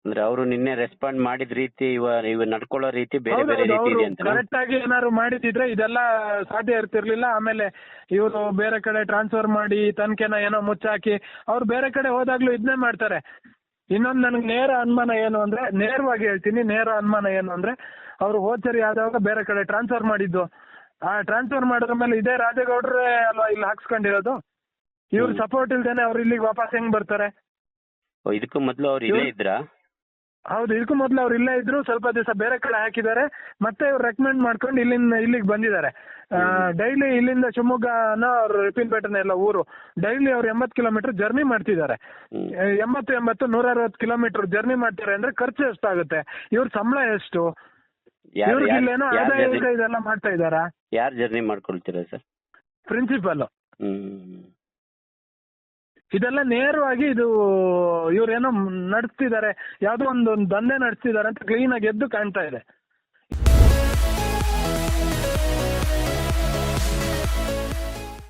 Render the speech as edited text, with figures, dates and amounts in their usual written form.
ಅಂದ್ರೆ ಅವರು ನಿನ್ನೆ ರೆಸ್ಪಾಂಡ್ ಮಾಡಿದ ರೀತಿ ಇವ ನಡ್ಕೊಳ್ಳೋ ರೀತಿ ಬೇರೆ ಬೇರೆ ರೀತಿ ಇದೆ ಅಂತ. ಕರೆಕ್ಟ್ ಆಗಿ ಏನಾದ್ರು ಮಾಡಿದಿದ್ರೆ ಇದೆಲ್ಲ ಸಾಧ್ಯ ಇರ್ತಿರ್ಲಿಲ್ಲ. ಆಮೇಲೆ ಇವರು ಬೇರೆ ಕಡೆ ಟ್ರಾನ್ಸ್ಫರ್ ಮಾಡಿ ತನಿಖೆನ ಏನೋ ಮುಚ್ಚಾಕಿ ಅವ್ರು ಬೇರೆ ಕಡೆ ಹೋದಾಗ್ಲೂ ಇದನ್ನೇ ಮಾಡ್ತಾರೆ. ಇನ್ನೊಂದು ನನಗೆ ನೇರ ಅನುಮಾನ ಏನು ಅಂದ್ರೆ, ನೇರವಾಗಿ ಹೇಳ್ತೀನಿ, ನೇರ ಅನುಮಾನ ಏನು ಅಂದ್ರೆ ಅವ್ರು ಹೋದ್ಸರಿ ಆದಾಗ ಬೇರೆ ಕಡೆ ಟ್ರಾನ್ಸ್ಫರ್ ಮಾಡಿದ್ದು. ಆ ಟ್ರಾನ್ಸ್ಫರ್ ಮಾಡಿದ್ರ ಮೇಲೆ ಇದೇ ರಾಜೇಗೌಡ್ರೆ ಅಲ್ವಾ ಇಲ್ಲಿ ಹಾಕ್ಸ್ಕೊಂಡಿರೋದು. ಇವ್ರ ಸಪೋರ್ಟ್ ಇಲ್ದೇನೆ ಅವ್ರು ಇಲ್ಲಿಗೆ ವಾಪಸ್ ಹೆಂಗ್ ಬರ್ತಾರೆ? ಇದಕ್ಕೂ ಮೊದಲು ಅವ್ರು ಇಲ್ಲೇ ಇದ್ರಾ? ಹೌದು, ಇದಕ್ಕೂ ಮೊದಲು ಅವ್ರು ಇಲ್ಲೇ ಇದ್ರು. ಸ್ವಲ್ಪ ದಿವಸ ಬೇರೆ ಕಡೆ ಹಾಕಿದ್ದಾರೆ. ಮತ್ತೆ ಇವ್ರು ರೆಕಮೆಂಡ್ ಮಾಡ್ಕೊಂಡು ಇಲ್ಲಿಗೆ ಬಂದಿದ್ದಾರೆ. ಡೈಲಿ ಇಲ್ಲಿಂದ ಶಿವಮೊಗ್ಗನ ಅವ್ರು ರಿಪಿನ್ಪೇಟೆನ ಎಲ್ಲ ಊರು ಡೈಲಿ ಅವ್ರು 80 ಕಿಲೋಮೀಟರ್ ಜರ್ನಿ ಮಾಡ್ತಿದ್ದಾರೆ. 160 ಕಿಲೋಮೀಟರ್ ಜರ್ನಿ ಮಾಡ್ತಾರೆ ಅಂದ್ರೆ ಖರ್ಚು ಎಷ್ಟಾಗುತ್ತೆ? ಇವ್ರ ಸಂಬಳ ಎಷ್ಟು? ಇವ್ರಿಗೆ ಇಲ್ಲೇನೋ ಆದಾಯ ಇದೆಲ್ಲ ಮಾಡ್ತಾ ಇದಾರಾ? ಯಾರು ಜರ್ನಿ ಮಾಡ್ಕೊಳ್ತೀರಾ ಸರ್? ಪ್ರಿನ್ಸಿಪಲ್. ಇದೆಲ್ಲ ನೇರವಾಗಿ ಇದು ಇವ್ರೇನೋ ನಡೆಸ್ತಿದ್ದಾರೆ, ಯಾವ್ದೋ ಒಂದು ದಂಧೆ ನಡೆಸ್ತಿದ್ದಾರೆ ಅಂತ ಕ್ಲೀನ್ ಆಗಿ ಎದ್ದು ಕಾಣ್ತಾ ಇದೆ.